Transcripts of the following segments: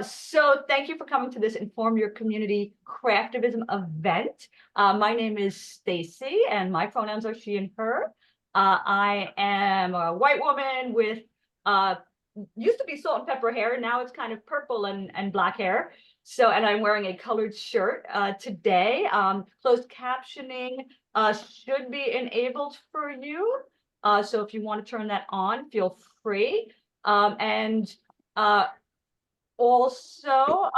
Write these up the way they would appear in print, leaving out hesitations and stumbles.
So thank you for coming to this Inform Your Community Craftivism event. My name is Stacy and my pronouns are she and her. I am a white woman with used to be salt and pepper hair, and now it's kind of purple and black hair. So, and I'm wearing a colored shirt today. Closed captioning should be enabled for you. So if you want to turn that on, feel free. And also,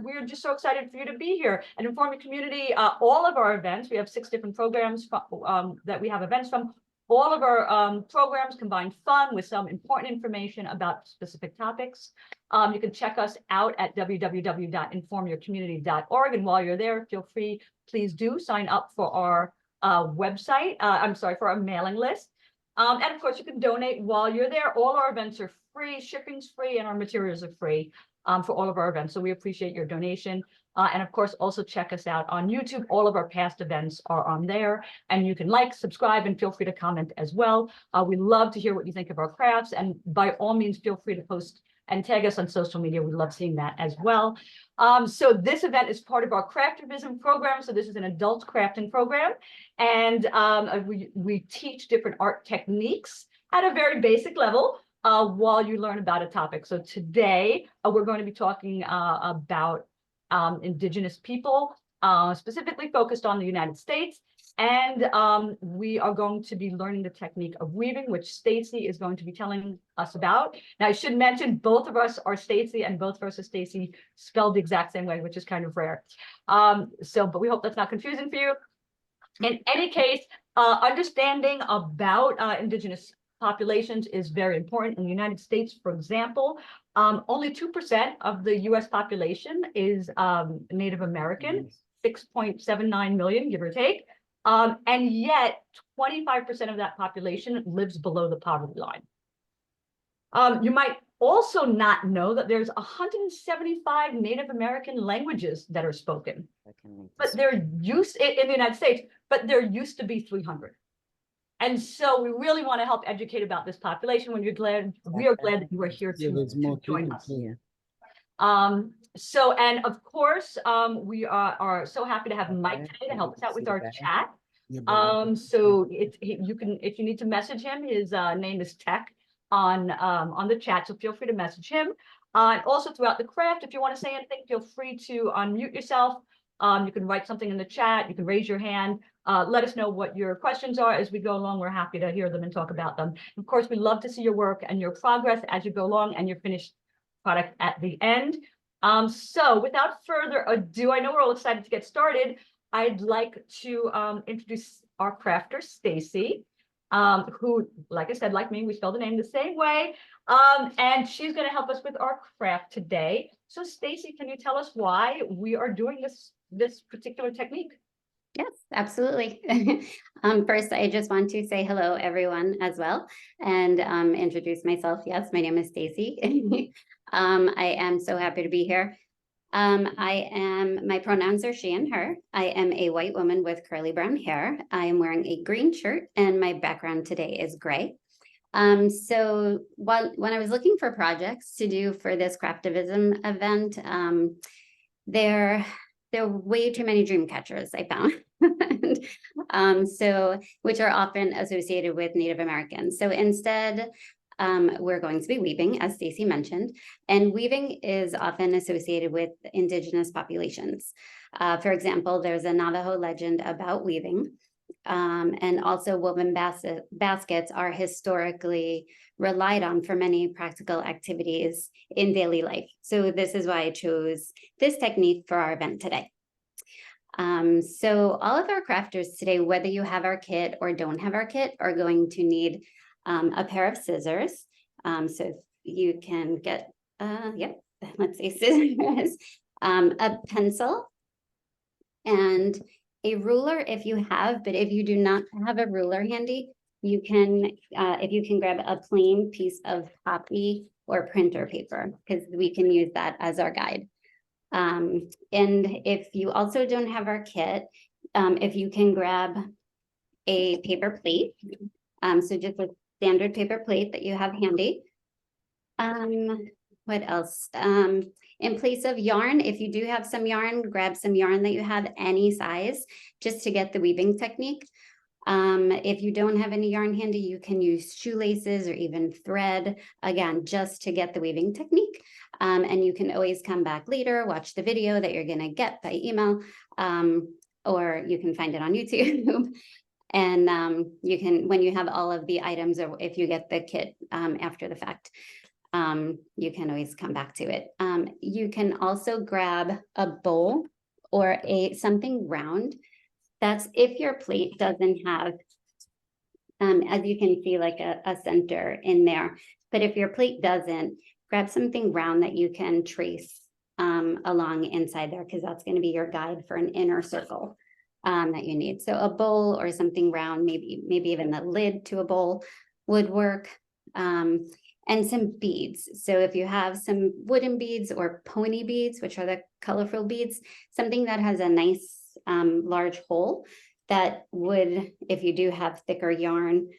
we're just so excited for you to be here and inform your community. All of our events, we have 6 different programs that we have events from. All of our programs combine fun with some important information about specific topics. You can check us out at www.informyourcommunity.org. And while you're there, feel free, please do sign up for our website. For our mailing list. And of course, you can donate while you're there. All our events are free, shipping's free, and our materials are free for all of our events. So we appreciate your donation. And of course, also check us out on YouTube. All of our past events are on there, and you can like, subscribe, and feel free to comment as well. We love to hear what you think of our crafts, and by all means, feel free to post and tag us on social media. We love seeing that as well. So this event is part of our Craftivism program. So this is an adult crafting program, and we teach different art techniques at a very basic level while you learn about a topic. So today we're going to be talking about Indigenous people, specifically focused on the United States. And we are going to be learning the technique of weaving, which Stacy is going to be telling us about. Now, I should mention both of us are Stacy, and both of us are Stacy spelled the exact same way, which is kind of rare. But we hope that's not confusing for you. In any case, understanding about Indigenous populations is very important. In the United States, for example, only 2% of the US population is Native American, 6.79 million, give or take. And yet 25% of that population lives below the poverty line. You might also not know that there's 175 Native American languages that are spoken, but they're used in the United States, but there used to be 300. And so we really want to help educate about this population. We are glad that you are here to join us. And of course, we are so happy to have Mike today to help us out with our chat. So if you need to message him, his name is Tech on the chat, so feel free to message him. And also throughout the craft, if you want to say anything, feel free to unmute yourself. You can write something in the chat, you can raise your hand. Let us know what your questions are as we go along. We're happy to hear them and talk about them. Of course, we love to see your work and your progress as you go along and your finished product at the end. So without further ado, I know we're all excited to get started. I'd like to introduce our crafter, Stacy, who, like I said, like me, we spell the name the same way. And she's going to help us with our craft today. So Stacy, can you tell us why we are doing this particular technique? Yes, absolutely. First, I just want to say hello, everyone, as well, and introduce myself. Yes, my name is Stacy. I am so happy to be here. My pronouns are she and her. I am a white woman with curly brown hair. I am wearing a green shirt, and my background today is gray. So when I was looking for projects to do for this Craftivism event, there were way too many dream catchers, I found, which are often associated with Native Americans. So instead, we're going to be weaving, as Stacy mentioned, and weaving is often associated with Indigenous populations. For example, there's a Navajo legend about weaving, and also woven baskets are historically relied on for many practical activities in daily life. So this is why I chose this technique for our event today. So all of our crafters today, whether you have our kit or don't have our kit, are going to need a pair of scissors. So if you can get, let's say scissors, a pencil, and a ruler if you have, but if you do not have a ruler handy, you can, if you can grab a plain piece of copy or printer paper, because we can use that as our guide. And if you also don't have our kit, if you can grab a paper plate, so just a standard paper plate that you have handy. What else? In place of yarn, if you do have some yarn, grab some yarn that you have any size, just to get the weaving technique. If you don't have any yarn handy, you can use shoelaces or even thread, again, just to get the weaving technique. And you can always come back later, watch the video that you're gonna get by email, or you can find it on YouTube. And you can, when you have all of the items, or if you get the kit after the fact, you can always come back to it. You can also grab a bowl or something round. That's if your plate doesn't have, as you can see, like a center in there. But if your plate doesn't, grab something round that you can trace along inside there, because that's going to be your guide for an inner circle that you need. So a bowl or something round, maybe even the lid to a bowl would work. And some beads. So if you have some wooden beads or pony beads, which are the colorful beads, something that has a nice large hole that would, if you do have thicker yarn,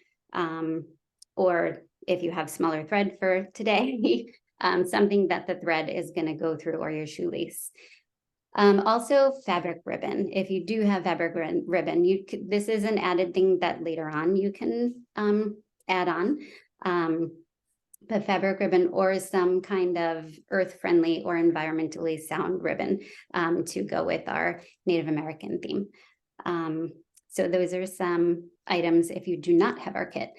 or if you have smaller thread for today, something that the thread is going to go through, or your shoelace. Also fabric ribbon. If you do have fabric ribbon, this is an added thing that later on you can add on. But fabric ribbon or some kind of earth-friendly or environmentally sound ribbon to go with our Native American theme. So those are some items if you do not have our kit.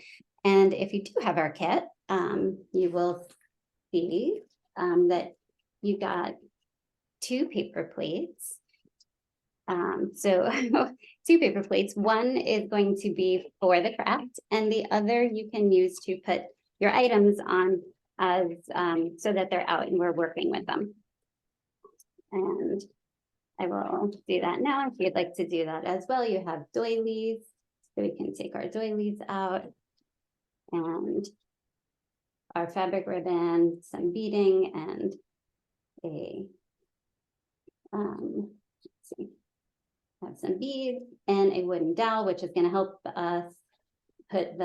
And if you do have our kit, you will see that you got 2 paper plates. So 2 paper plates. One is going to be for the craft, and the other you can use to put your items on as so that they're out and we're working with them. And I will do that now. If you'd like to do that as well, you have doilies. So we can take our doilies out and our fabric ribbon, some beading, and a let's see, have some beads and a wooden dowel, which is going to help us put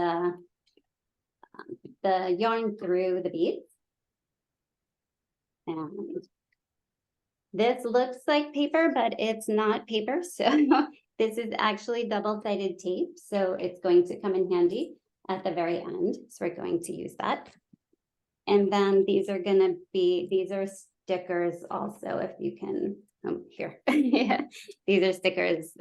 the yarn through the beads. And this looks like paper, but it's not paper. So this is actually double-sided tape. So it's going to come in handy at the very end. So we're going to use that. And then these are going to be, these are stickers also, if you can, here. Yeah. These are stickers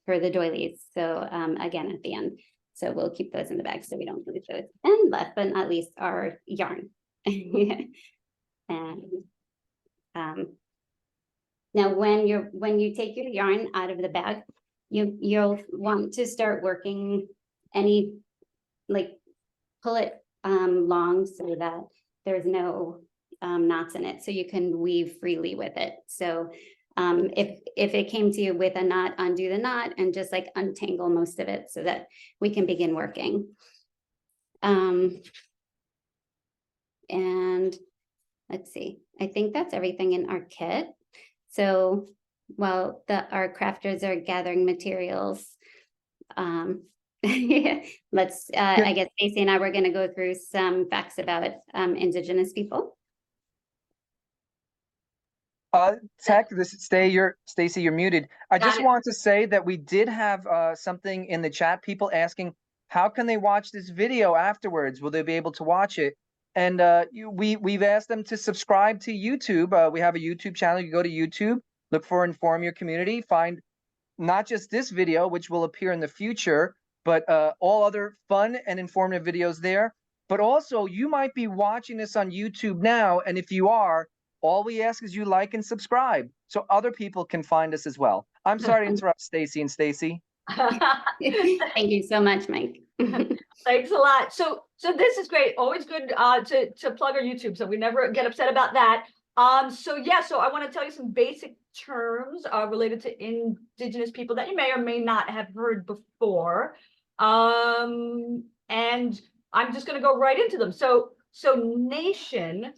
for the doilies. So again, at the end. So we'll keep those in the bag so we don't lose those. And last but not least, our yarn. And now when you take your yarn out of the bag, you'll want to start working pull it long so that there's no knots in it, so you can weave freely with it. So if it came to you with a knot, undo the knot and just like untangle most of it so that we can begin working. And let's see, I think that's everything in our kit. So while our crafters are gathering materials, let's, I guess Stacey and I were going to go through some facts about Indigenous people. Tech, this is Stacey, you're muted. I just want to say that we did have something in the chat, people asking, how can they watch this video afterwards? Will they be able to watch it? And we've asked them to subscribe to YouTube. We have a YouTube channel. You go to YouTube, look for Inform Your Community, find not just this video, which will appear in the future, but all other fun and informative videos there. But also, you might be watching this on YouTube now, and if you are, all we ask is you like and subscribe so other people can find us as well. I'm sorry to interrupt Stacey and Stacey. Thank you so much, Mike. Thanks a lot. So this is great. Always good to plug our YouTube, so we never get upset about that. So I want to tell you some basic terms related to Indigenous people that you may or may not have heard before. And I'm just going to go right into them. So nation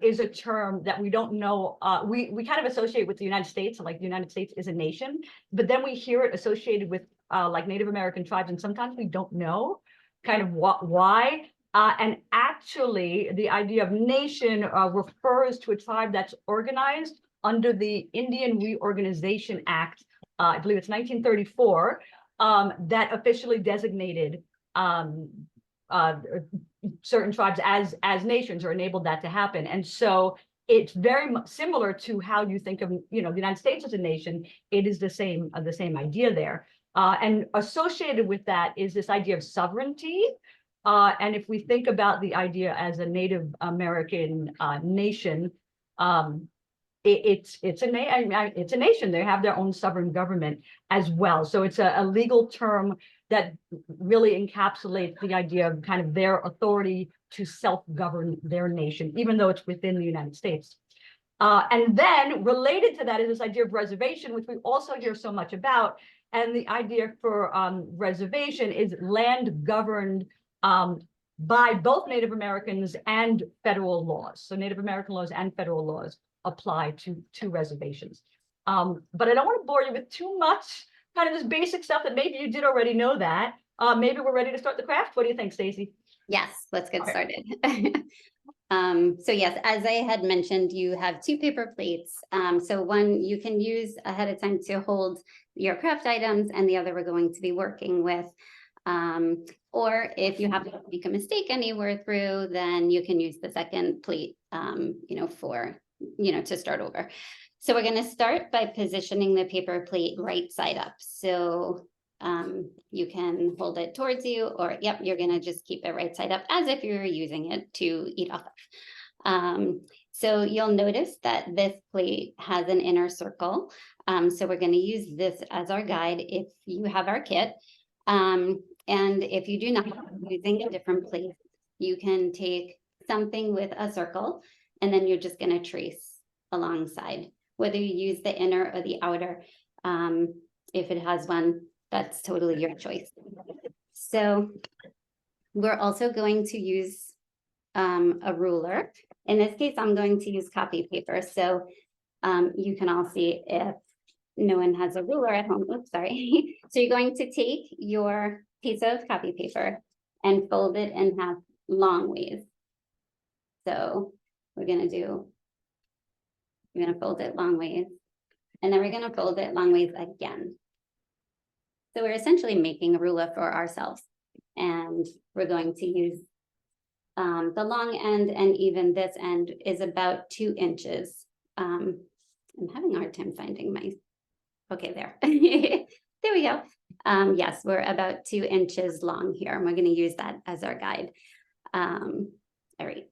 is a term that we don't know. We kind of associate with the United States, like the United States is a nation, but then we hear it associated with like Native American tribes, and sometimes we don't know kind of why. And actually, the idea of nation refers to a tribe that's organized under the Indian Reorganization Act. I believe it's 1934, that officially designated certain tribes as nations, or enabled that to happen. And so it's very similar to how you think of, the United States as a nation. It is the same idea there. And associated with that is this idea of sovereignty. And if we think about the idea as a Native American nation, it's a nation. They have their own sovereign government as well. So it's a legal term that really encapsulates the idea of kind of their authority to self-govern their nation, even though it's within the United States. And then related to that is this idea of reservation, which we also hear so much about. And the idea for reservation is land governed by both Native Americans and federal laws. So Native American laws and federal laws apply to reservations. But I don't want to bore you with too much kind of this basic stuff that maybe you did already know that. Maybe we're ready to start the craft. What do you think, Stacey? Yes, let's get started. So yes, as I had mentioned, you have 2 paper plates. So one you can use ahead of time to hold your craft items, and the other we're going to be working with. Or if you happen to make a mistake anywhere through, then you can use the second plate, to start over. So we're going to start by positioning the paper plate right side up. So you can hold it towards you, or you're going to just keep it right side up as if you're using it to eat off of. So you'll notice that this plate has an inner circle. So we're going to use this as our guide if you have our kit. And if you do not, using a different plate, you can take something with a circle, and then you're just going to trace alongside, whether you use the inner or the outer. If it has one, that's totally your choice. So we're also going to use a ruler. In this case, I'm going to use copy paper. So you can all see if no one has a ruler at home. Oops, sorry. So you're going to take your piece of copy paper and fold it in half long ways. So we're going to fold it long ways, and then we're going to fold it long ways again. So we're essentially making a ruler for ourselves, and we're going to use the long end, and even this end is about 2 inches. I'm having a hard time finding my, okay, there. There we go. Yes, we're about 2 inches long here, and we're going to use that as our guide. All right,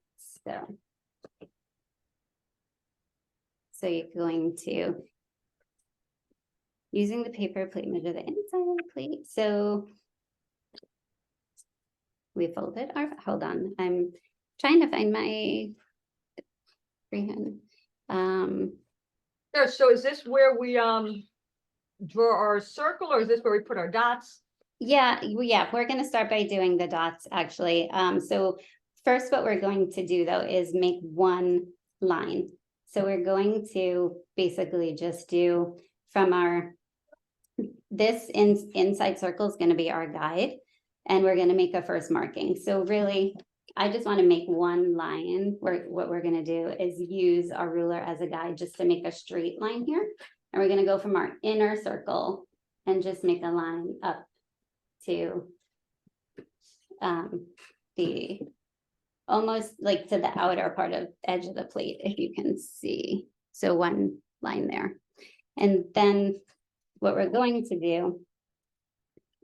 so you're going to, using the paper plate, measure the inside of the plate. So we folded our, hold on, I'm trying to find my freehand. Yeah, so is this where we draw our circle, or is this where we put our dots? Yeah, we're going to start by doing the dots, actually. So first, what we're going to do, though, is make one line. So we're going to basically just do from our, this inside circle is going to be our guide, and we're going to make a first marking. So really, I just want to make one line. What we're going to do is use our ruler as a guide just to make a straight line here. And we're going to go from our inner circle and just make a line up to the, almost like to the outer part of edge of the plate, if you can see. So one line there. And then what we're going to do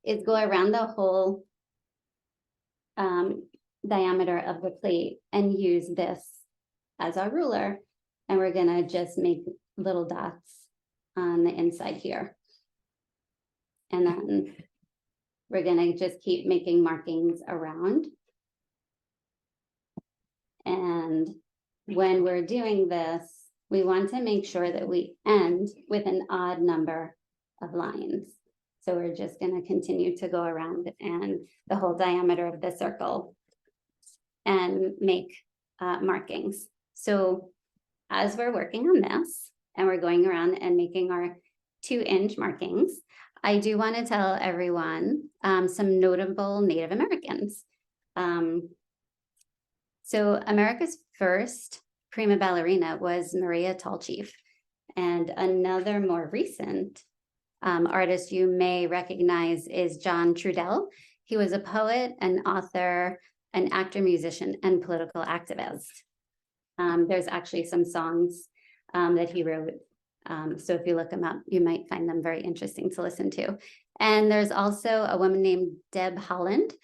is go around the whole diameter of the plate and use this as our ruler. And we're going to just make little dots on the inside here. And then we're going to just keep making markings around. And when we're doing this, we want to make sure that we end with an odd number of lines. So we're just going to continue to go around and the whole diameter of the circle and make markings. So as we're working on this and we're going around and making our 2-inch markings, I do want to tell everyone some notable Native Americans. So America's first prima ballerina was Maria Tallchief. And another more recent artist you may recognize is John Trudell. He was a poet, an author, an actor, musician, and political activist. There's actually some songs that he wrote. So if you look them up, you might find them very interesting to listen to. And there's also a woman named Deb Haaland.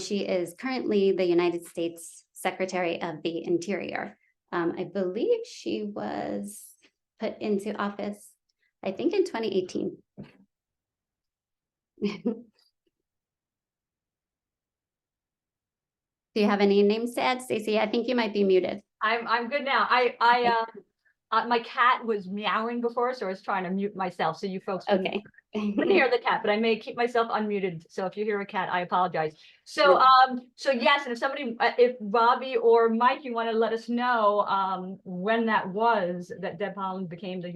She is currently the United States Secretary of the Interior. I believe she was put into office, I think in 2018. Do you have any names to add, Stacey? I think you might be muted. I'm good now. My cat was meowing before, so I was trying to mute myself so you folks couldn't hear the cat, but I may keep myself unmuted. So if you hear a cat, I apologize. So yes, and if Robbie or Mike, you want to let us know when that was that Deb Haaland became the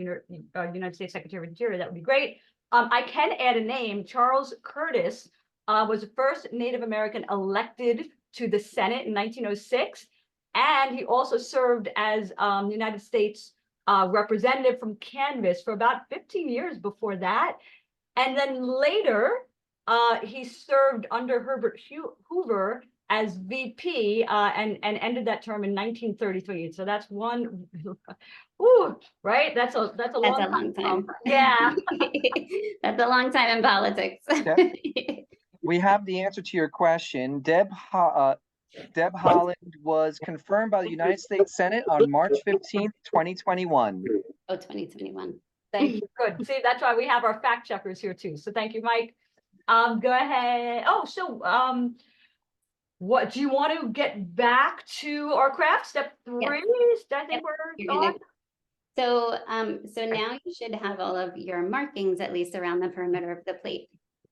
United States Secretary of Interior, that would be great. I can add a name. Charles Curtis was the first Native American elected to the Senate in 1906. And he also served as United States representative from Kansas for about 15 years before that. And then later, he served under Herbert Hoover as VP and ended that term in 1933. So that's one, ooh, right? That's a long time. Yeah. That's a long time in politics. We have the answer to your question. Deb Haaland was confirmed by the United States Senate on March 15th, 2021. Oh, 2021. Thank you. Good. See, that's why we have our fact checkers here too. So thank you, Mike. Go ahead. Oh, so what do you want to get back to our craft? Step 3? Yes. I think we're on. So now you should have all of your markings at least around the perimeter of the plate.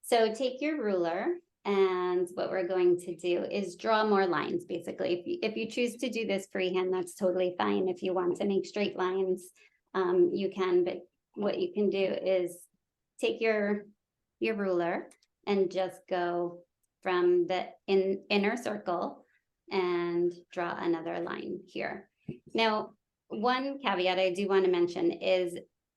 So take your ruler, and what we're going to do is draw more lines, basically. If you choose to do this freehand, that's totally fine. If you want to make straight lines, you can, but what you can do is take your ruler and just go from the inner circle and draw another line here. Now, one caveat I do want to mention is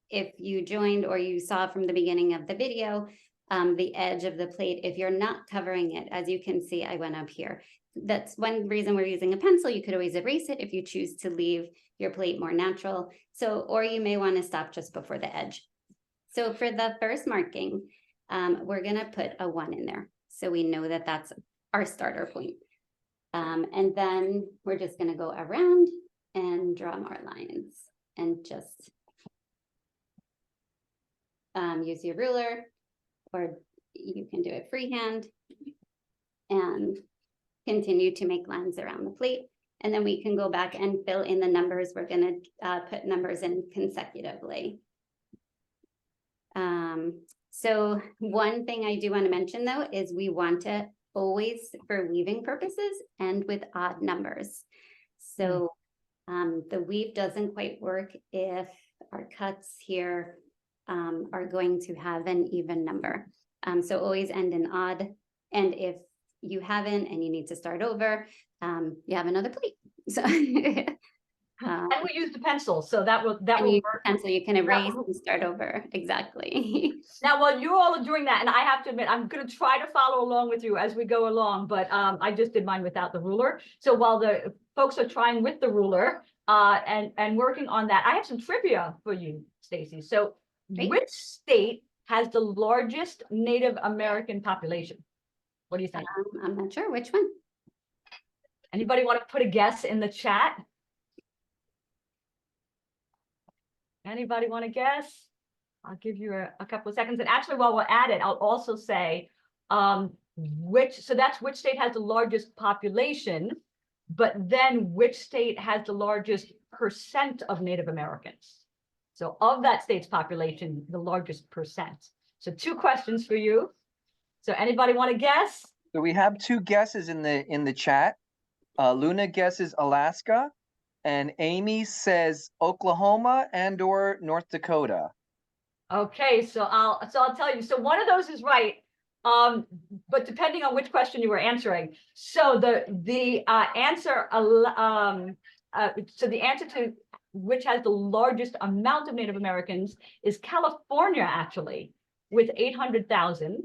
if you joined or you saw from the beginning of the video, the edge of the plate, if you're not covering it, as you can see, I went up here. That's one reason we're using a pencil. You could always erase it if you choose to leave your plate more natural. So, or you may want to stop just before the edge. So for the first marking, we're going to put a 1 in there. So we know that that's our starter point. And then we're just going to go around and draw more lines and just use your ruler, or you can do it freehand and continue to make lines around the plate. And then we can go back and fill in the numbers. We're going to put numbers in consecutively. So one thing I do want to mention though is we want to always, for weaving purposes, end with odd numbers. So the weave doesn't quite work if our cuts here are going to have an even number. So always end in odd. And if you haven't and you need to start over, you have another plate. So and we use the pencil, so that will work. Pencil, you can erase and start over. Exactly. Now, while you all are doing that, and I have to admit, I'm going to try to follow along with you as we go along, but I just did mine without the ruler. So while the folks are trying with the ruler and working on that, I have some trivia for you, Stacey. So which state has the largest Native American population? What do you think? I'm not sure which one. Anybody want to put a guess in the chat? Anybody want to guess? I'll give you a couple of seconds. And actually, while we're at it, I'll also say so that's which state has the largest population, but then which state has the largest percent of Native Americans? So of that state's population, the largest percent. So 2 questions for you. So anybody want to guess? So we have 2 guesses in the chat. Luna guesses Alaska, and Amy says Oklahoma and or North Dakota. Okay, so I'll tell you. So one of those is right. But depending on which question you were answering. So the answer, so the answer to which has the largest amount of Native Americans is California, actually, with 800,000.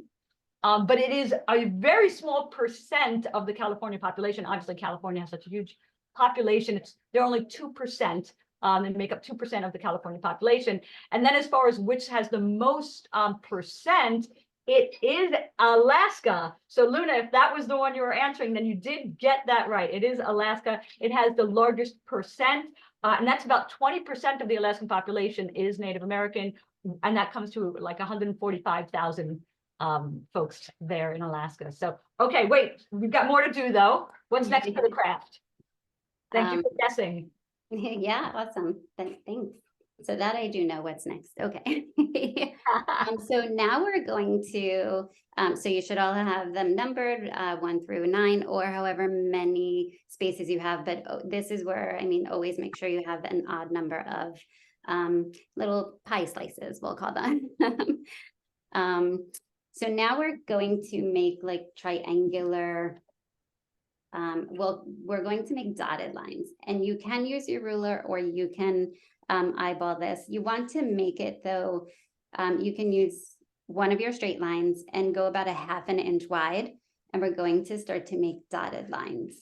But it is a very small percent of the California population. Obviously, California has such a huge population. They're only 2%. They make up 2% of the California population. And then as far as which has the most percent, it is Alaska. So Luna, if that was the one you were answering, then you did get that right. It is Alaska. It has the largest percent, and that's about 20% of the Alaskan population is Native American, and that comes to like 145,000 folks there in Alaska. So, okay, wait, we've got more to do though. What's next for the craft? Thank you for guessing. Yeah, awesome. Thanks. So that I do know what's next. Okay. So now we're going to, so you should all have them numbered 1 through 9 or however many spaces you have. But this is where, I mean, always make sure you have an odd number of little pie slices, we'll call them. So now we're going to make like triangular, well, we're going to make dotted lines, and you can use your ruler or you can eyeball this. You want to make it though, you can use one of your straight lines and go about 1/2 inch wide, and we're going to start to make dotted lines.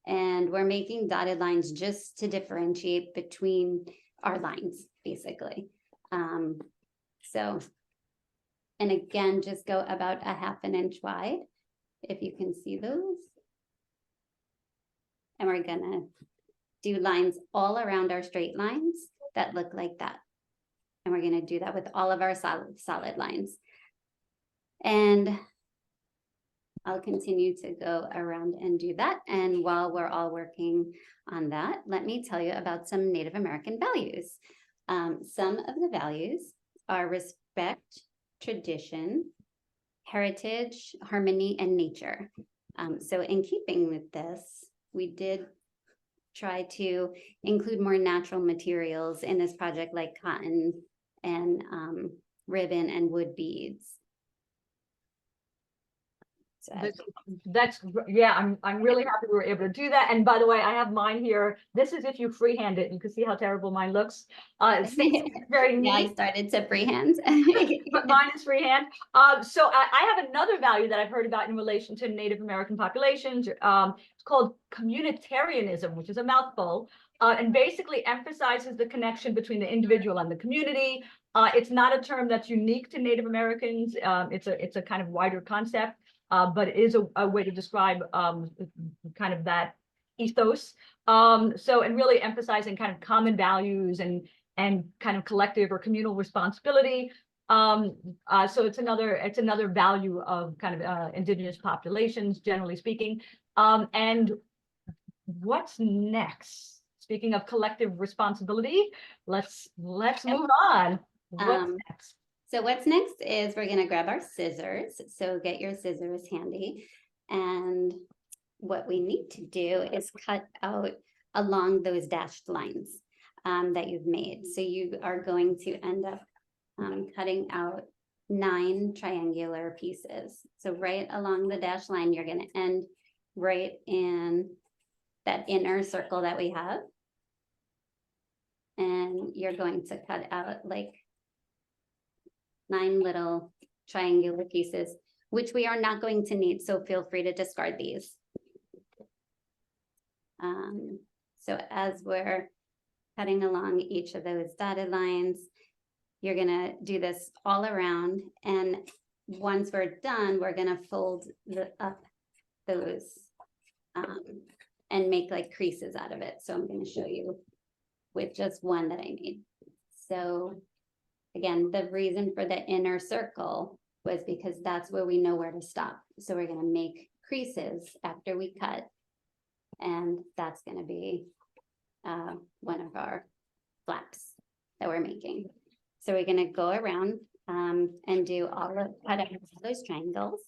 And we're making dotted lines just to differentiate between our lines, basically. So, and again, just go about 1/2 inch wide, if you can see those. And we're gonna do lines all around our straight lines that look like that. And we're gonna do that with all of our solid lines. And I'll continue to go around and do that. And while we're all working on that, let me tell you about some Native American values. Some of the values are respect, tradition, heritage, harmony, and nature. So in keeping with this, we did try to include more natural materials in this project, like cotton and ribbon and wood beads. So That's yeah, I'm really happy we were able to do that. And by the way, I have mine here. This is if you freehand it. You can see how terrible mine looks. It's very neat. Yeah, I started to freehand. But mine is freehand. So I have another value that I've heard about in relation to Native American populations. It's called communitarianism, which is a mouthful, and basically emphasizes the connection between the individual and the community. It's not a term that's unique to Native Americans. It's a kind of wider concept. But it is a way to describe kind of that ethos. So, and really emphasizing kind of common values and kind of collective or communal responsibility. So it's another value of kind of Indigenous populations, generally speaking. And what's next? Speaking of collective responsibility, let's move on. What's next? So what's next is we're going to grab our scissors. So get your scissors handy. And what we need to do is cut out along those dashed lines that you've made. So you are going to end up cutting out 9 triangular pieces. So right along the dashed line, you're going to end right in that inner circle that we have. And you're going to cut out like 9 little triangular pieces, which we are not going to need, so feel free to discard these. So as we're cutting along each of those dotted lines, you're gonna do this all around, and once we're done, we're gonna fold up those and make like creases out of it. So I'm gonna show you with just one that I made. So again, the reason for the inner circle was because that's where we know where to stop. So we're going to make creases after we cut, and that's going to be one of our flaps that we're making. So we're going to go around and do all of cut out those triangles.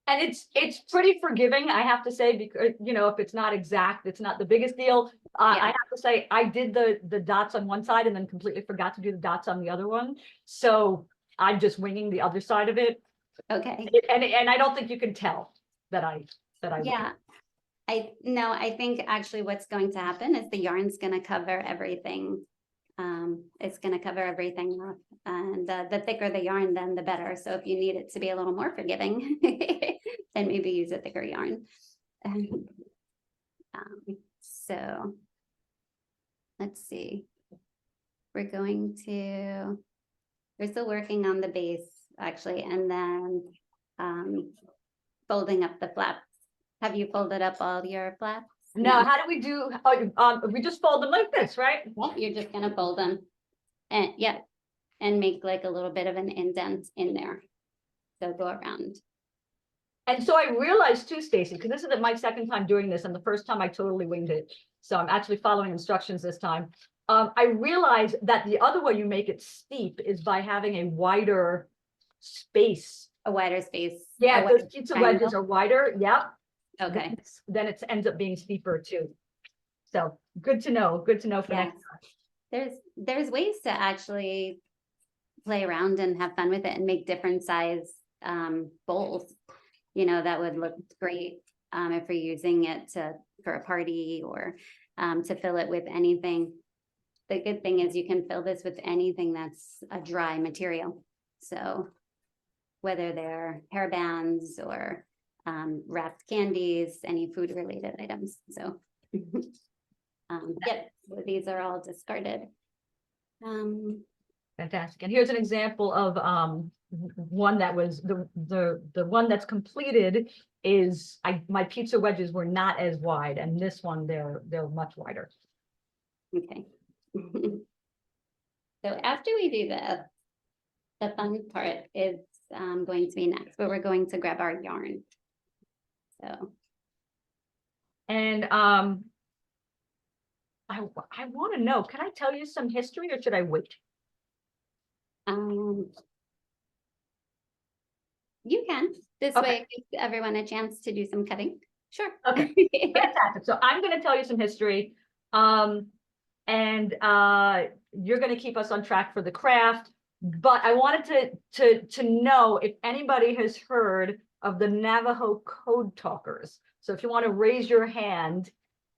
And it's pretty forgiving, I have to say, because, you know, if it's not exact, it's not the biggest deal. I have to say, I did the dots on one side and then completely forgot to do the dots on the other one. So I'm just winging the other side of it. Okay. And I don't think you can tell that I. Yeah. I think actually what's going to happen is the yarn's going to cover everything. It's going to cover everything up, and the thicker the yarn, then the better. So if you need it to be a little more forgiving, then maybe use a thicker yarn. So let's see. We're still working on the base actually, and then folding up the flaps. Have you folded up all your flaps? No, how do we do? We just fold them like this, right? Well, you're just gonna fold them, and and make like a little bit of an indent in there. So go around. And so I realized too, Stacy, because this is my second time doing this, and the first time I totally winged it. So I'm actually following instructions this time. I realized that the other way you make it steep is by having a wider space. A wider space. Yeah, those pizza wedges are wider. Yep. Okay. Then it ends up being steeper too. So good to know. Good to know for next time. There's ways to actually play around and have fun with it and make different size bowls. You know, that would look great if you're using it for a party or to fill it with anything. The good thing is you can fill this with anything that's a dry material. So whether they're hair bands or wrapped candies, any food related items. So these are all discarded. Fantastic. And here's an example of one that was the one that's completed is my pizza wedges were not as wide, and this one they're much wider. Okay. So after we do this, the fun part is going to be next, but we're going to grab our yarn. So. And I want to know, can I tell you some history or should I wait? You can. This way it gives everyone a chance to do some cutting. Sure. Okay. Fantastic. So I'm going to tell you some history. And you're going to keep us on track for the craft. But I wanted to know if anybody has heard of the Navajo code talkers. So if you want to raise your hand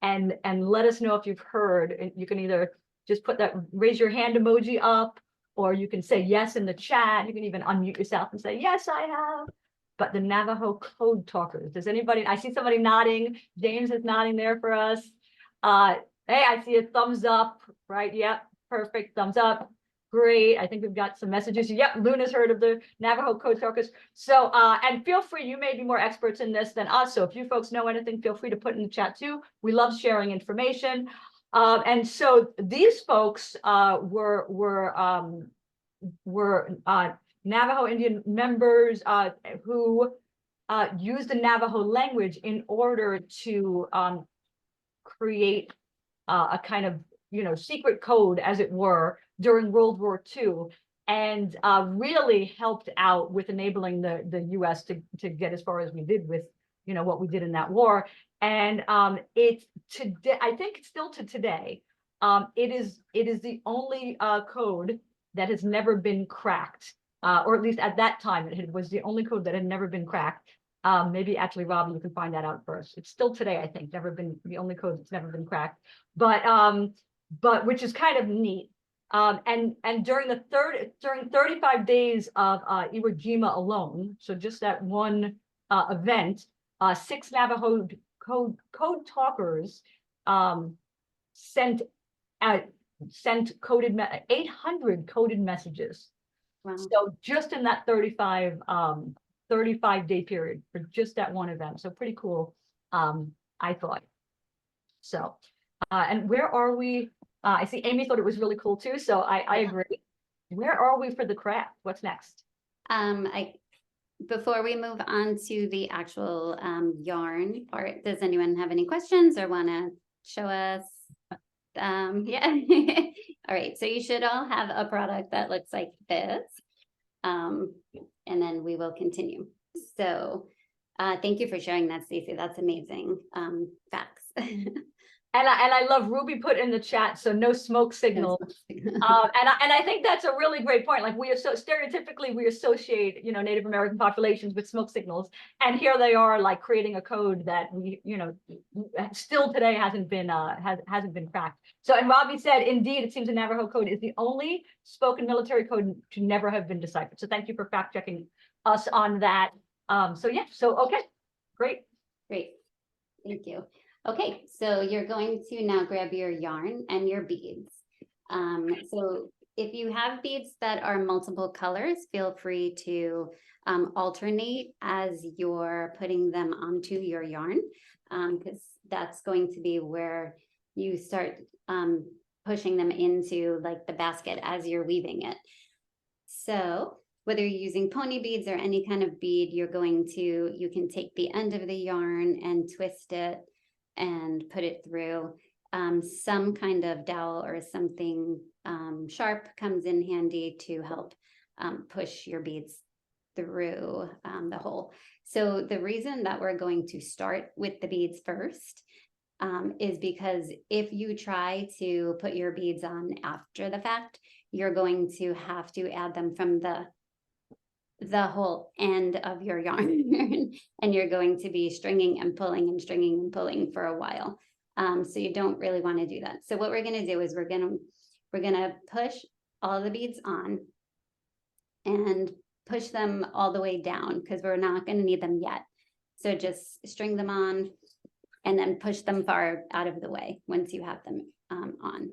and let us know if you've heard, you can either just put that raise your hand emoji up, or you can say yes in the chat. You can even unmute yourself and say, yes, I have. But the Navajo code talkers, does anybody, I see somebody nodding. James is nodding there for us. Hey, I see a thumbs up, right? Yep, perfect, thumbs up. Great, I think we've got some messages. Yep, Luna's heard of the Navajo code talkers. So, and feel free, you may be more experts in this than us. So if you folks know anything, feel free to put in the chat too. We love sharing information. And so these folks were Navajo Indian members who used the Navajo language in order to create a kind of, secret code, as it were, during World War II, and really helped out with enabling the U.S. to get as far as we did with, what we did in that war. And it's today, I think it's still to today, it is the only code that has never been cracked, or at least at that time, it was the only code that had never been cracked. Maybe actually, Robbie, you can find that out first. It's still today, I think, never been the only code that's never been cracked, but which is kind of neat. And during 35 days of Iwo Jima alone, so just that one event, 6 Navajo code talkers sent coded 800 coded messages. Wow. So just in that 35-day period for just that one event. So pretty cool, I thought. So, and where are we? I see Amy thought it was really cool too. So I agree. Where are we for the craft? What's next? Before we move on to the actual yarn part, does anyone have any questions or want to show us? Yeah. All right. So you should all have a product that looks like this. And then we will continue. So thank you for sharing that, Stacey. That's amazing. Facts. And I love Ruby put in the chat, so no smoke signals. And I think that's a really great point. Like, we are so stereotypically, we associate, Native American populations with smoke signals, and here they are, like, creating a code that we, still today hasn't been cracked. So, and Robbie said, indeed, it seems the Navajo code is the only spoken military code to never have been deciphered. So thank you for fact checking us on that. So yeah, so okay, great. Great, thank you. Okay, so you're going to now grab your yarn and your beads. So if you have beads that are multiple colors, feel free to alternate as you're putting them onto your yarn, because that's going to be where you start pushing them into like the basket as you're weaving it. So whether you're using pony beads or any kind of bead, you can take the end of the yarn and twist it and put it through. Some kind of dowel or something sharp comes in handy to help push your beads through the hole. So the reason that we're going to start with the beads first is because if you try to put your beads on after the fact, you're going to have to add them from the whole end of your yarn and you're going to be stringing and pulling and stringing and pulling for a while. So you don't really want to do that. So what we're going to do is we're going to push all the beads on and push them all the way down, because we're not going to need them yet. So just string them on and then push them far out of the way once you have them on.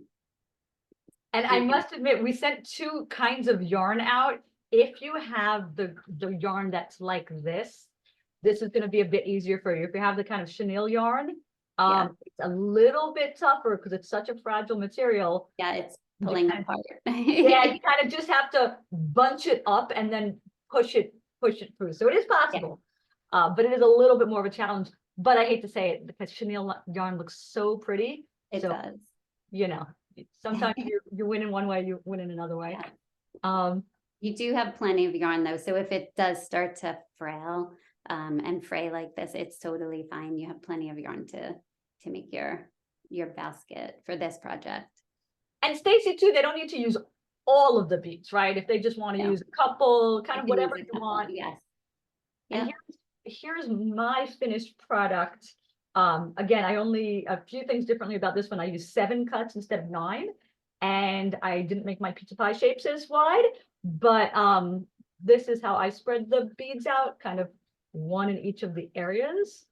And I must admit, we sent two kinds of yarn out. If you have the yarn that's like this is going to be a bit easier for you. If you have the kind of chenille yarn, it's a little bit tougher because it's such a fragile material. Yeah, it's pulling apart. Yeah, you kind of just have to bunch it up and then push it through. So it is possible, but it is a little bit more of a challenge. But I hate to say it because chenille yarn looks so pretty. It does. Sometimes you win in one way, you win in another way. Yeah. You do have plenty of yarn though, so if it does start to frail and fray like this, it's totally fine. You have plenty of yarn to make your basket for this project. And Stacy too, they don't need to use all of the beads, right? If they just want to use a couple, kind of whatever you want. Yes. And here's my finished product. Again, a few things differently about this one. I used 7 cuts instead of 9, and I didn't make my pizza pie shapes as wide, but this is how I spread the beads out, kind of one in each of the areas.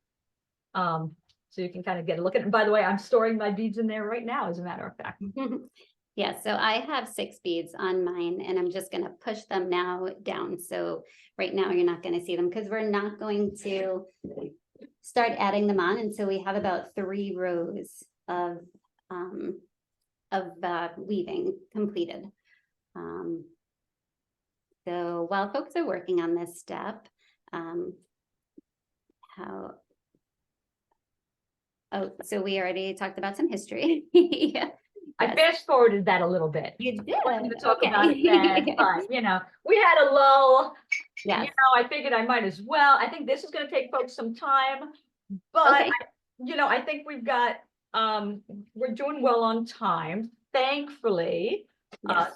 So you can kind of get a look at it. And by the way, I'm storing my beads in there right now, as a matter of fact. Yeah, so I have 6 beads on mine, and I'm just going to push them now down. So right now you're not going to see them because we're not going to start adding them on until we have about 3 rows of weaving completed. So while folks are working on this step, so we already talked about some history. Yeah. I fast forwarded that a little bit. You did. To talk about it then, but we had a lull. Yes. I figured I might as well. I think this is going to take folks some time, but Okay. I think we've got we're doing well on time, thankfully. Yes.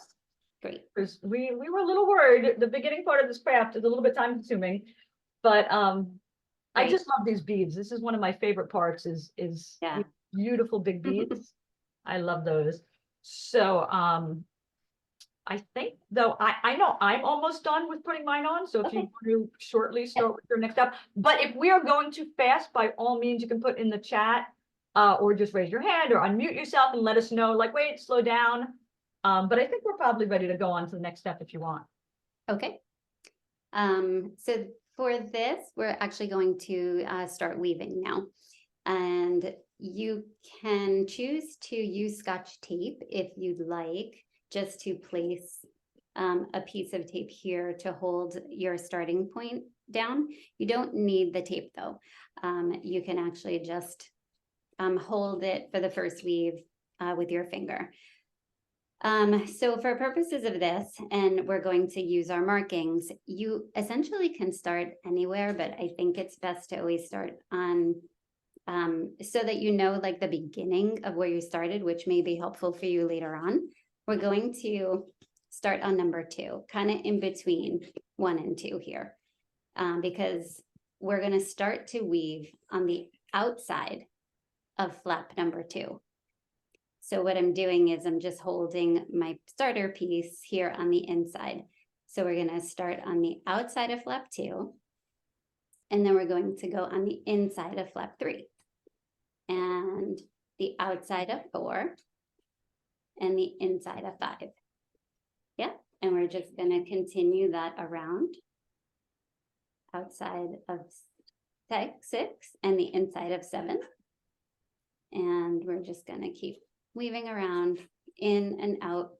Great. Because we were a little worried. The beginning part of this craft is a little bit time consuming, but I just love these beads. This is one of my favorite parts is beautiful big beads. I love those. So I think though I know I'm almost done with putting mine on. So if you want to shortly start with your next step, but if we are going too fast, by all means you can put in the chat or just raise your hand or unmute yourself and let us know, like, wait, slow down. But I think we're probably ready to go on to the next step if you want. Okay. So for this, we're actually going to start weaving now. And you can choose to use Scotch tape if you'd like, just to place a piece of tape here to hold your starting point down. You don't need the tape though. You can actually just hold it for the first weave with your finger. So for purposes of this, and we're going to use our markings, you essentially can start anywhere, but I think it's best to always start on so that you know like the beginning of where you started, which may be helpful for you later on. We're going to start on number 2, kind of in between 1 and 2 here, because we're going to start to weave on the outside of flap number 2. So what I'm doing is I'm just holding my starter piece here on the inside. So we're going to start on the outside of flap 2, and then we're going to go on the inside of flap 3, and the outside of 4, and the inside of 5. Yeah, and we're just going to continue that around. Outside of 6 and the inside of 7. And we're just going to keep weaving around, in and out,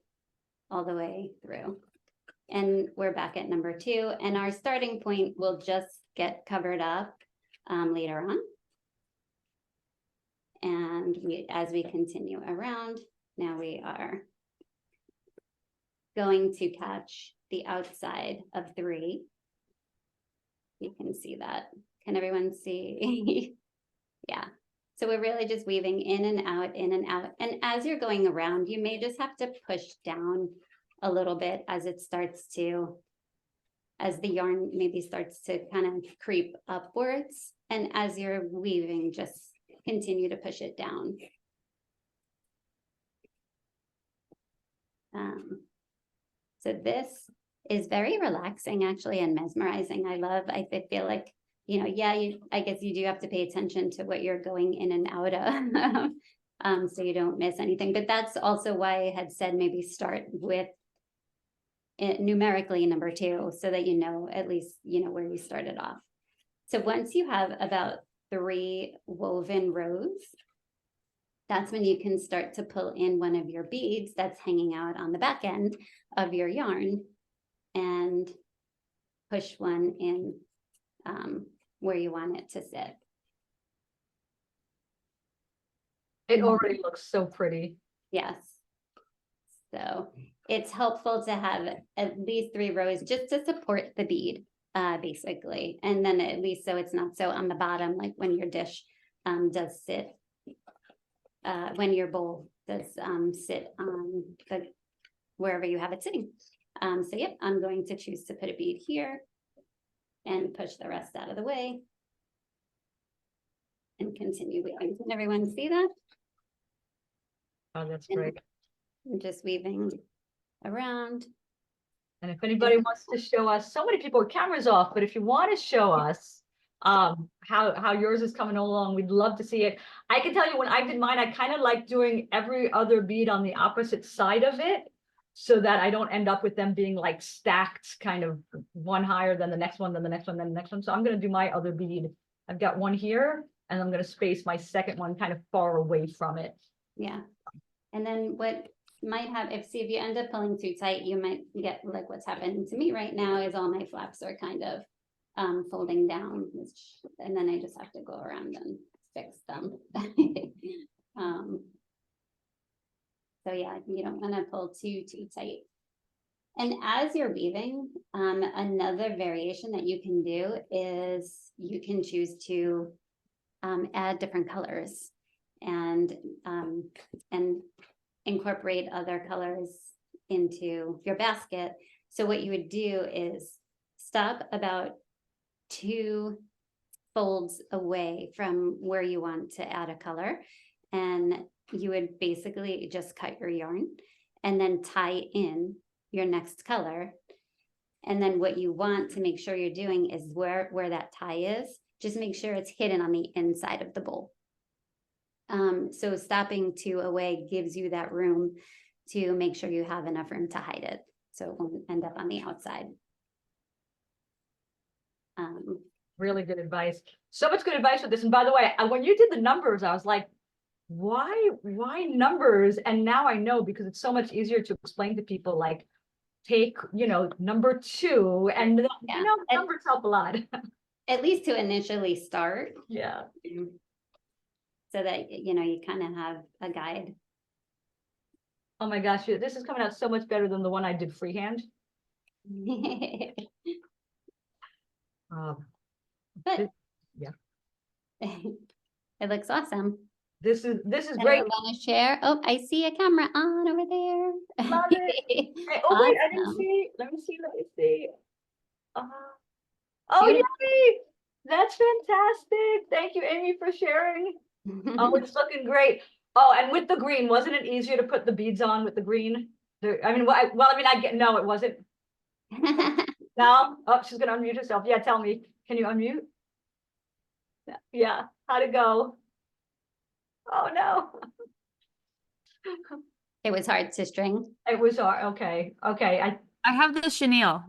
all the way through. And we're back at number 2, and our starting point will just get covered up later on. And as we continue around, now we are going to catch the outside of 3. You can see that. Can everyone see? Yeah. So we're really just weaving in and out, in and out. And as you're going around, you may just have to push down a little bit as it starts to, as the yarn maybe starts to kind of creep upwards. And as you're weaving, just continue to push it down. So this is very relaxing, actually, and mesmerizing. I feel like, you know, yeah, I guess you do have to pay attention to what you're going in and out of, so you don't miss anything. But that's also why I had said maybe start with it numerically number 2, so that you know, at least, you know, where you started off. So once you have about 3 woven rows, that's when you can start to pull in one of your beads that's hanging out on the back end of your yarn and push one in where you want it to sit. It already looks so pretty. Yes. So it's helpful to have at least 3 rows just to support the bead, basically. And then at least so it's not so on the bottom, like when your dish does sit, when your bowl does sit on the wherever you have it sitting. So yep, I'm going to choose to put a bead here and push the rest out of the way and continue weaving. Can everyone see that? Oh, that's And great. I'm just weaving around. And if anybody wants to show us, so many people with cameras off, but if you want to show us how yours is coming along, we'd love to see it. I can tell you when I did mine, I kind of like doing every other bead on the opposite side of it, so that I don't end up with them being like stacked, kind of one higher than the next one, then the next one, then the next one. So I'm going to do my other bead. I've got one here, and I'm going to space my second one kind of far away from it. Yeah. And then what might have, if you end up pulling too tight, you might get like what's happening to me right now is all my flaps are kind of folding down, and then I just have to go around and fix them. So yeah, you don't want to pull too tight. And as you're weaving, another variation that you can do is you can choose to add different colors and incorporate other colors into your basket. So what you would do is stop about 2 folds away from where you want to add a color, and you would basically just cut your yarn and then tie in your next color. And then what you want to make sure you're doing is where that tie is, just make sure it's hidden on the inside of the bowl. So stopping 2 away gives you that room to make sure you have enough room to hide it, so it won't end up on the outside. Really good advice. So much good advice with this. And by the way, when you did the numbers, I was like, why numbers? And now I know, because it's so much easier to explain to people, like, take, you know, number 2, and Yeah. you know, numbers help a lot. At least to initially start. Yeah. So that, you know, you kind of have a guide. Oh my gosh, this is coming out so much better than the one I did freehand. But Yeah. It looks awesome. This is And I great. want to share. Oh, I see a camera on over there. Love it. Hey, oh wait, I didn't Awesome. see. Let me see. Uh, oh Beautiful. yay! That's fantastic. Thank you, Amy, for sharing. Oh, it's looking great. Oh, and with the green, wasn't it easier to put the beads on with the green? I mean, I get no, it wasn't. No. Oh, she's gonna unmute herself. Yeah, tell me. Can you unmute? Yeah. How'd it go? Oh no. It was hard to string. It was okay. Okay. I have the chenille.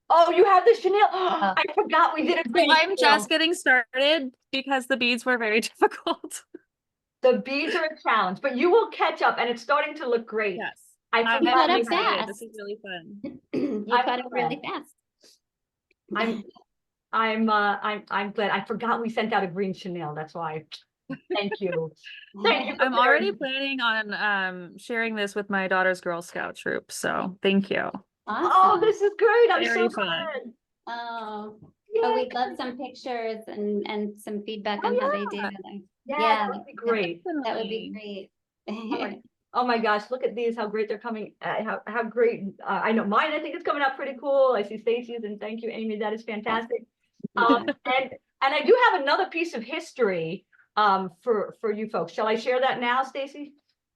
Oh, you have the chenille. I forgot we did a So green I'm just chenille. getting started because the beads were very difficult. The beads are a challenge, but you will catch up, and it's starting to look great. Yes. I I'm forgot up we excited. had- fast. This is really fun. You I'm got it really glad. fast. I'm glad. I forgot we sent out a green chenille. That's why. Thank you. Thank you. for I'm already sharing. planning on sharing this with my daughter's Girl Scout troop. So thank you. Oh, Awesome. this is great. I'm Very so fun. glad. Oh, Yay. we'd love some pictures and some feedback Oh, on how they yeah. did. Yeah, Yeah, that would be great. That would be Oh great. my, oh my gosh, look at these, how great they're coming. How great. I know mine, I think it's coming out pretty cool. I see Stacy's, and thank you, Amy. That is fantastic. And I do have another piece of history for you folks. Shall I share that now, Stacy?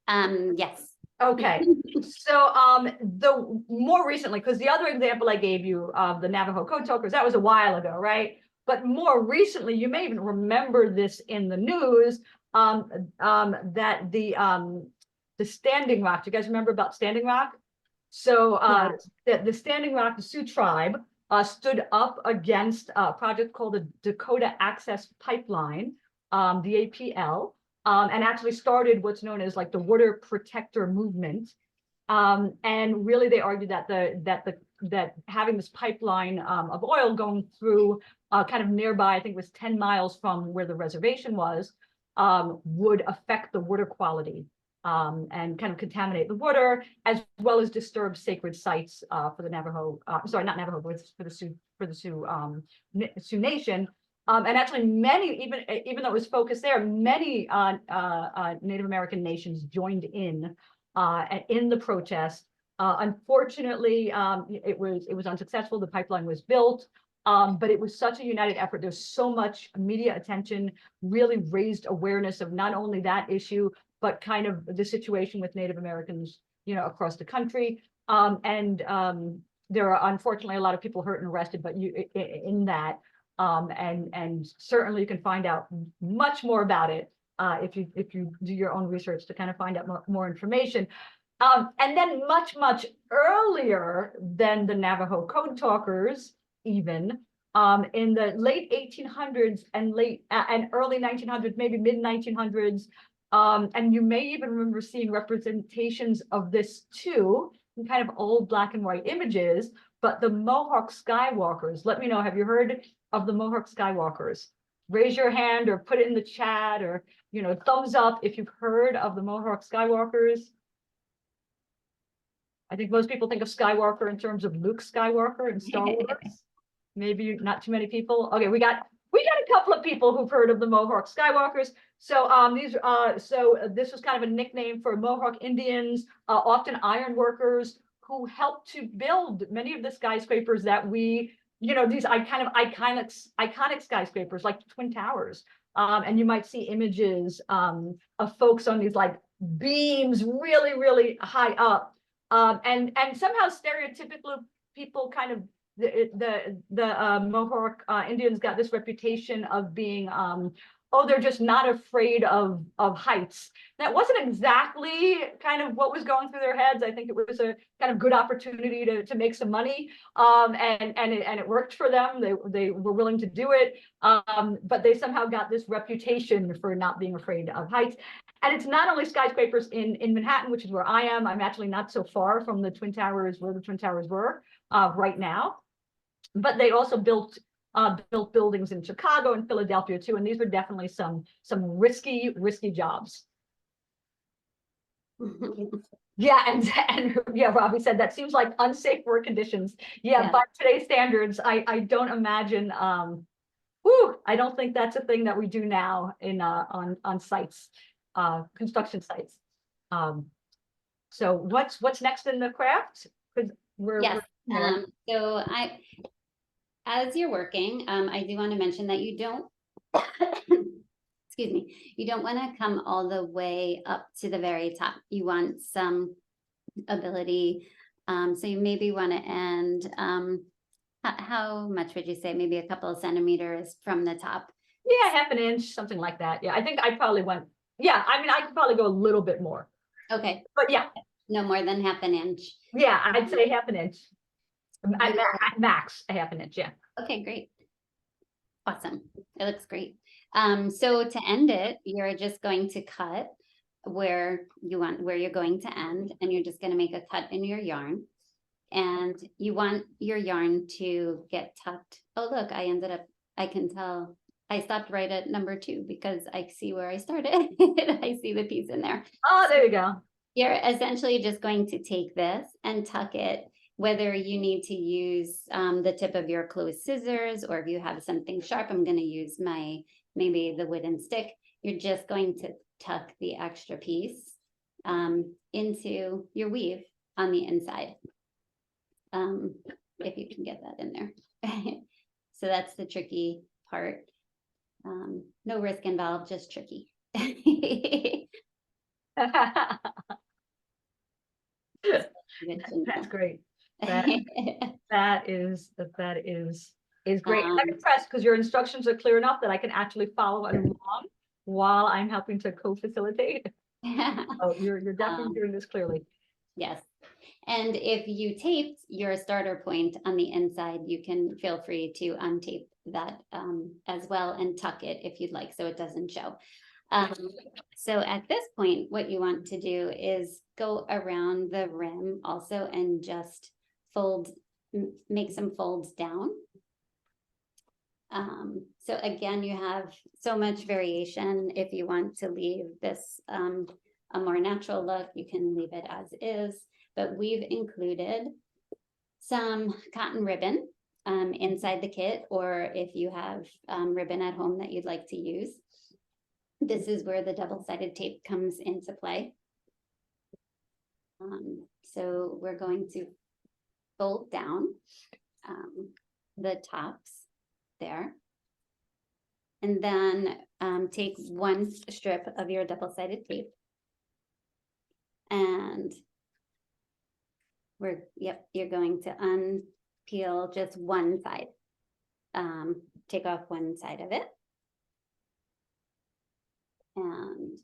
Yes. Okay, so the more recently, because the other example I gave you of the Navajo code talkers, that was a while ago, right? But more recently, you may even remember this in the news, that the Standing Rock. Do you guys remember about Standing Rock? So the Standing Rock, the Sioux tribe, stood up against a project called the Dakota Access Pipeline, the APL. And actually started what's known as like the water protector movement. And really they argued that having this pipeline of oil going through kind of nearby, I think it was 10 miles from where the reservation was, would affect the water quality and kind of contaminate the water, as well as disturb sacred sites for the Navajo, sorry, not Navajo, but for the Sioux Nation. And actually many, even though it was focused there, many Native American nations joined in the protest. Unfortunately, it was unsuccessful. The pipeline was built, but it was such a united effort. There's so much media attention, really raised awareness of not only that issue, but kind of the situation with Native Americans, across the country. There are unfortunately a lot of people hurt and arrested, but in that. And certainly you can find out much more about it if you do your own research to kind of find out more information. And then much earlier than the Navajo code talkers, even in the late 1800s and early 1900s, maybe mid 1900s, and you may even remember seeing representations of this too in kind of old black and white images. But the Mohawk Skywalkers, let me know, have you heard of the Mohawk Skywalkers? Raise your hand or put it in the chat, or thumbs up if you've heard of the Mohawk Skywalkers. I think most people think of Skywalker in terms of Luke Skywalker in Star Wars. Maybe not too many people. Okay, we got a couple of people who've heard of the Mohawk Skywalkers. So this was kind of a nickname for Mohawk Indians, often iron workers, who helped to build many of the skyscrapers that we, these iconic skyscrapers like the Twin Towers. And you might see images of folks on these like beams really high up. And somehow stereotypically people kind of, the Mohawk Indians got this reputation of being they're just not afraid of heights. That wasn't exactly kind of what was going through their heads. I think it was a kind of good opportunity to make some money, and it worked for them. They were willing to do it, but they somehow got this reputation for not being afraid of heights. And it's not only skyscrapers in Manhattan, which is where I am. I'm actually not so far from the Twin Towers, where the Twin Towers were right now. But they also built buildings in Chicago and Philadelphia too, and these were definitely some risky jobs. Yeah, and yeah, Robbie said that seems like unsafe work conditions. Yeah, by today's standards, I don't imagine. Whew, I don't think that's a thing that we do now in, on sites, construction sites. So what's next in the craft? Because Yes, we're so as you're working, I do want to mention that you don't, excuse me, you don't want to come all the way up to the very top. You want some ability. So you maybe want to end, how much would you say? Maybe a couple of centimeters from the top. yeah, half an inch, something like that. Yeah, I think I probably went, yeah, I mean, I could probably go a little bit more, Okay, but yeah, no more than half an inch. yeah, I'd say half an inch. At Yeah. at max, a half an inch, yeah. Okay, great. Awesome. It looks great. So to end it, you're just going to cut where you're going to end, and you're just going to make a cut in your yarn. And you want your yarn to get tucked. Oh, look, I can tell I stopped right at number 2 because I see where I started. I see the piece in there. Oh, there you go. You're essentially just going to take this and tuck it, whether you need to use the tip of your closed scissors, or if you have something sharp, I'm going to use maybe the wooden stick. You're just going to tuck the extra piece into your weave on the inside. If you can get that in there. So that's the tricky part. No risk involved, just tricky. That's great. That is great. I'm impressed because your instructions are clear enough that I can actually follow along while I'm helping to co-facilitate. Oh, you're definitely doing this clearly. Yes. And if you taped your starter point on the inside, you can feel free to untape that as well and tuck it if you'd like, so it doesn't show. So at this point, what you want to do is go around the rim also and just make some folds down. So again, you have so much variation. If you want to leave this a more natural look, you can leave it as is, but we've included some cotton ribbon inside the kit, or if you have ribbon at home that you'd like to use. This is where the double-sided tape comes into play. So we're going to fold down the tops there, and then take one strip of your double-sided tape, and you're going to unpeel just one side, take off one side of it, and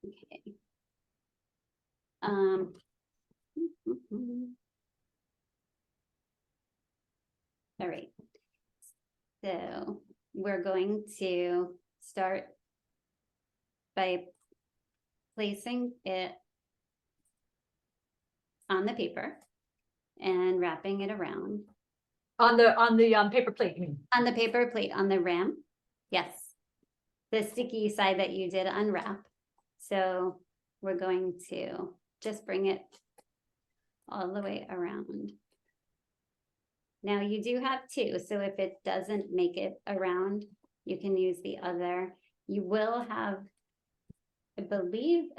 okay. All right, so we're going to start by placing it on the paper and wrapping it around. On the paper plate, you mean? On the paper plate, on the rim, yes. The sticky side that you did unwrap. So we're going to just bring it all the way around. Now you do have 2, so if it doesn't make it around, you can use the other. You will have, I believe,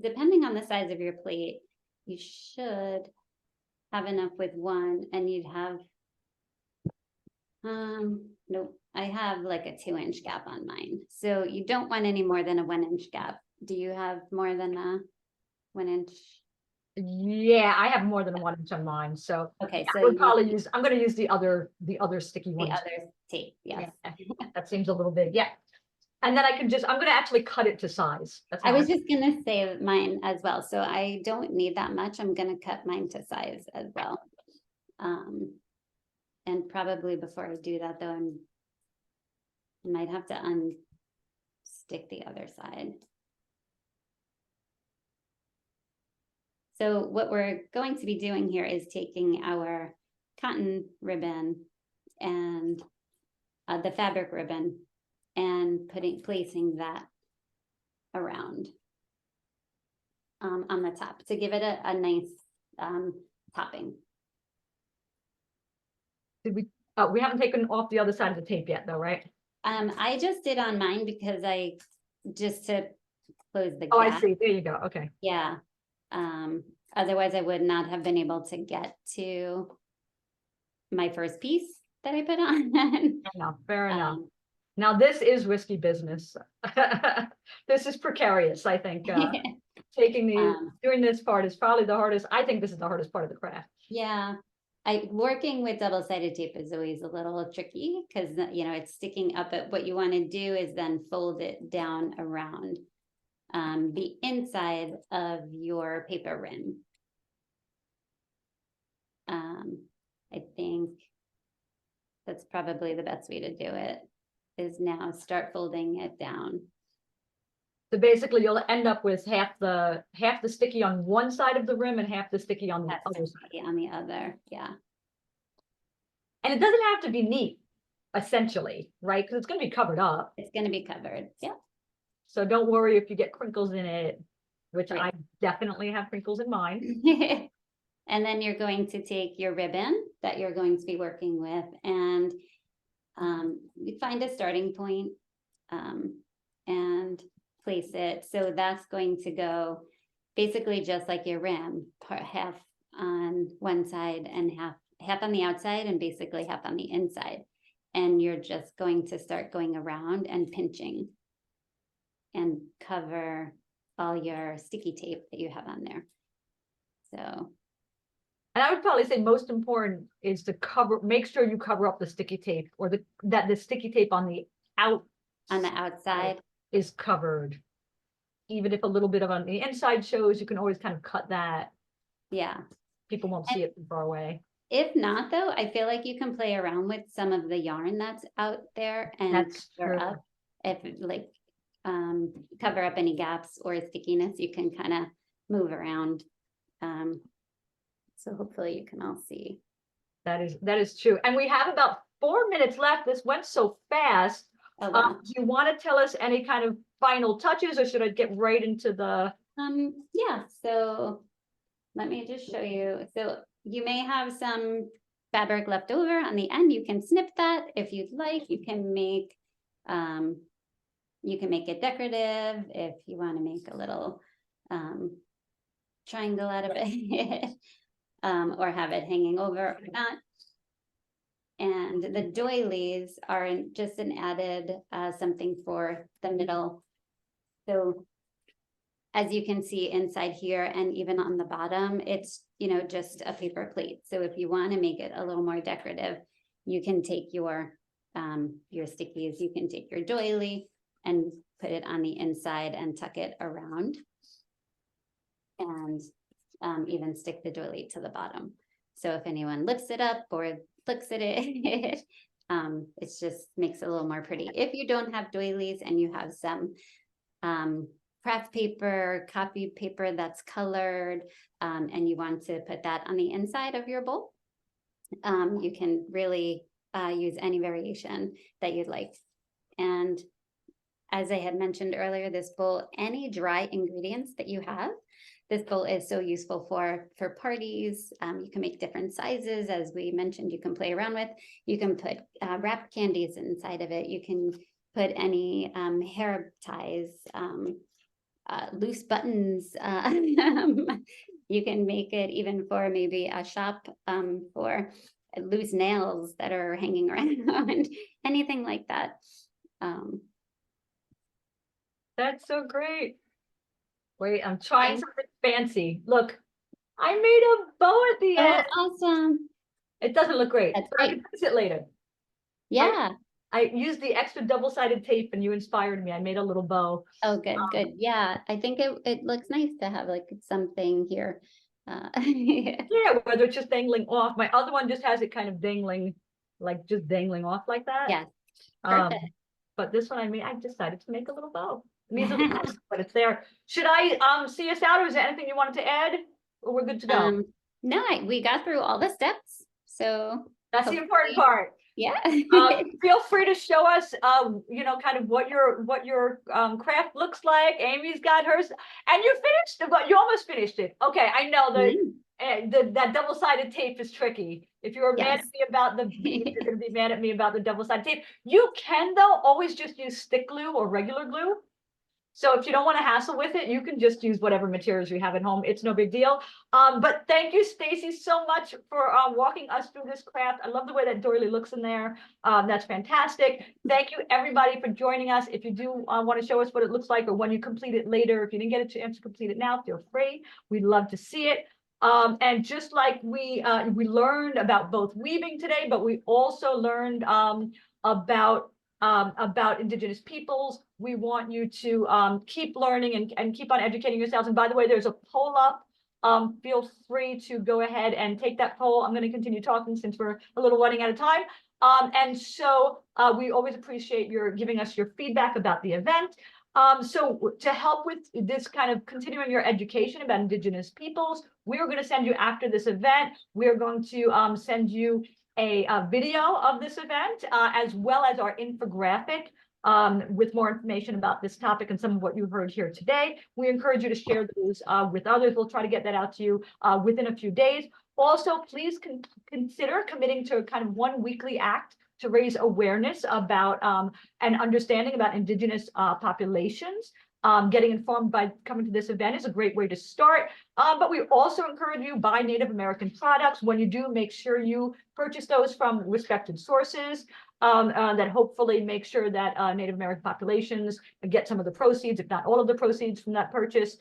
depending on the size of your plate, you should have enough with one, and you'd have, nope, I have like a 2-inch gap on mine. So you don't want any more than a 1-inch gap. Do you have more than a 1-inch? Yeah, I have more than 1 inch on mine, so Okay, I so would probably use, I'm gonna use the other sticky the one. other tape, yes. Yeah, that seems a little big, yeah. And then I'm gonna actually cut it to size. That's I how was just gonna say mine as well, so I don't need that much. I'm gonna cut mine to size as well. And probably before I do that though, I might have to unstick the other side. So what we're going to be doing here is taking our cotton ribbon and the fabric ribbon and placing that around on the top to give it a nice topping. Did We haven't taken off the other side of the tape yet though, right? I just did on mine because just to close the Oh, I gap. see. There you go. Okay. Yeah. Otherwise I would not have been able to get to my first piece that I put on. Fair enough. Um, Now, this is risky business. This is precarious, I think. Doing this part is probably the hardest. I think this is the hardest part of the craft. Yeah, working with double-sided tape is always a little tricky because, you know, it's sticking up. But what you want to do is then fold it down around the inside of your paper rim. I think that's probably the best way to do it, is now start folding it down. So basically you'll end up with half the sticky on one side of the rim and half the sticky on the other side. On the other, yeah. And it doesn't have to be neat, essentially, right? Because it's going to be covered up. It's going to be covered, yeah. So don't worry if you get crinkles in it, which Right. I definitely have crinkles in mine. And then you're going to take your ribbon that you're going to be working with and you find a starting point and place it. So that's going to go basically just like your rim, half on one side and half on the outside and basically half on the inside. And you're just going to start going around and pinching and cover all your sticky tape that you have on there. So. And I would probably say most important is to make sure you cover up the sticky tape, or that the sticky tape on the outside is covered. Even if a little bit of on the inside shows, you can always kind of cut that. Yeah. People won't see it from far away. If not, though, I feel like you can play around with some of the yarn that's out there and cover up, cover up any gaps or stickiness. You can kind of move around. So hopefully you can all see. That is true. And we have about 4 minutes left. This went so fast. Oh, wow. Do you want to tell us any kind of final touches, or should I get right into the? Yeah, so let me just show you. So you may have some fabric left over on the end. You can snip that if you'd like. You can make it decorative if you want to make a little triangle out of it. Or have it hanging over or not. And the doilies are just an added something for the middle. So as you can see inside here and even on the bottom, it's, you know, just a paper plate. So if you want to make it a little more decorative, you can take your stickies, you can take your doily and put it on the inside and tuck it around. And even stick the doily to the bottom. So if anyone lifts it up or looks at it, it just makes it a little more pretty. If you don't have doilies and you have some craft paper, copy paper that's colored, and you want to put that on the inside of your bowl, you can really use any variation that you'd like. And as I had mentioned earlier, this bowl, any dry ingredients that you have, this bowl is so useful for parties. You can make different sizes. As we mentioned, you can play around with. You can put wrapped candies inside of it. You can put any hair ties, loose buttons. You can make it even for maybe a shop for loose nails that are hanging around, anything like that. That's so great. Wait, I'm trying something fancy. Look, I made a bow at the end. Awesome. It doesn't look great. That's I great. can fix it later. Yeah. I used the extra double-sided tape and you inspired me. I made a little bow. Oh, good, good. Yeah, I think it looks nice to have like something here. Yeah, whether it's just dangling off. My other one just has it kind of dangling, like just dangling off like that. Yes, perfect. But this one I decided to make a little bow. It needs a little closer, but it's there. Should I see us out, or is there anything you wanted to add? Or we're good to go? No, we got through all the steps. So that's the important part. Yeah. Feel free to show us, you know, kind of what your craft looks like. Amy's got hers, and you finished, but you almost finished it. Okay, I know that that double-sided tape is tricky. If you're mad at Yes. me about the beads, you're gonna be mad at me about the double-sided tape. You can though always just use stick glue or regular glue. So if you don't want to hassle with it, you can just use whatever materials you have at home. It's no big deal. But thank you, Stacy, so much for walking us through this craft. I love the way that doily looks in there. That's fantastic. Thank you, everybody, for joining us. If you do want to show us what it looks like or when you complete it later, if you didn't get a chance to complete it now, feel free. We'd love to see it. And just like we learned about both weaving today, but we also learned about Indigenous peoples. We want you to keep learning and keep on educating yourselves. And by the way, there's a poll up. Feel free to go ahead and take that poll. I'm going to continue talking since we're a little running out of time. And so we always appreciate your giving us your feedback about the event. So to help with this kind of continuing your education about Indigenous peoples, we're going to send you after this event. We're going to send you a video of this event, as well as our infographic with more information about this topic and some of what you heard here today. We encourage you to share those with others. We'll try to get that out to you within a few days. Also, please consider committing to kind of one weekly act to raise awareness about and understanding about Indigenous populations. Getting informed by coming to this event is a great way to start. But we also encourage you buy Native American products. When you do, make sure you purchase those from respected sources that hopefully make sure that Native American populations get some of the proceeds, if not all of the proceeds from that purchase.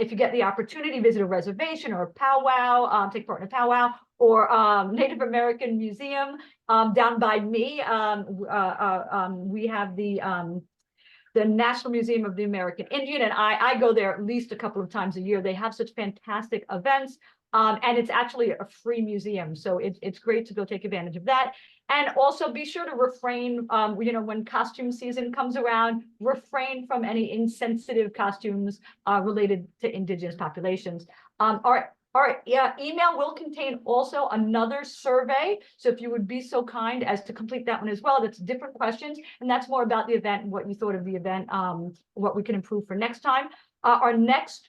If you get the opportunity, visit a reservation or a powwow, take part in a powwow or Native American museum down by me. We have the National Museum of the American Indian, and I go there at least a couple of times a year. They have such fantastic events, and it's actually a free museum, so it's great to go take advantage of that. And also be sure to refrain, when costume season comes around, refrain from any insensitive costumes related to Indigenous populations. Our email will contain also another survey. So if you would be so kind as to complete that one as well, that's different questions. And that's more about the event and what you thought of the event, what we can improve for next time. Our next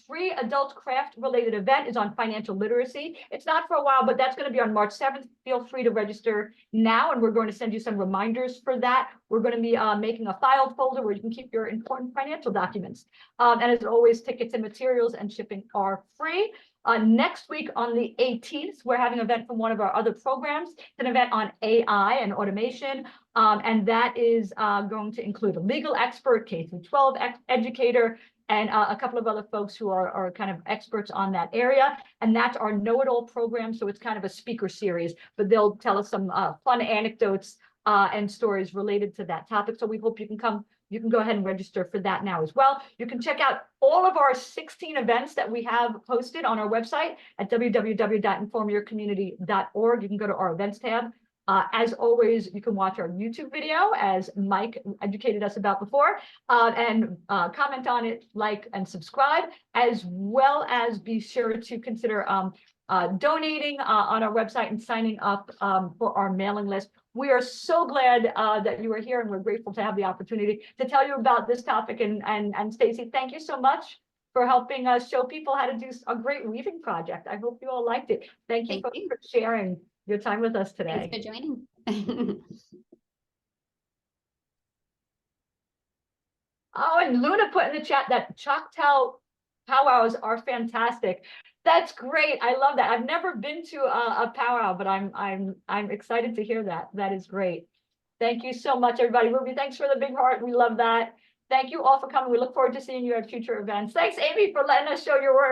free adult craft related event is on financial literacy. It's not for a while, but that's going to be on March 7th. Feel free to register now, and we're going to send you some reminders for that. We're going to be making a filed folder where you can keep your important financial documents. And as always, tickets and materials and shipping are free. Next week on the 18th, we're having an event from one of our other programs. It's an event on AI and automation. And that is going to include a legal expert, K-12 educator, and a couple of other folks who are kind of experts on that area. And that's our know-it-all program. So it's kind of a speaker series, but they'll tell us some fun anecdotes and stories related to that topic. So we hope you can come. You can go ahead and register for that now as well. You can check out all of our 16 events that we have posted on our website at www.informyourcommunity.org. You can go to our events tab. As always, you can watch our YouTube video, as Mike educated us about before, and comment on it, like, and subscribe, as well as be sure to consider donating on our website and signing up for our mailing list. We are so glad that you are here, and we're grateful to have the opportunity to tell you about this topic. And Stacy, thank you so much for helping us show people how to do a great weaving project. I hope you all liked it. Thank you for sharing your time with us today. Thanks for joining. Oh, and Luna put in the chat that Choctaw powwows are fantastic. That's great. I love that. I've never been to a powwow, but I'm excited to hear that. That is great. Thank you so much, everybody. Ruby, thanks for the big heart. We love that. Thank you all for coming. We look forward to seeing you at future events. Thanks, Amy, for letting us show your work.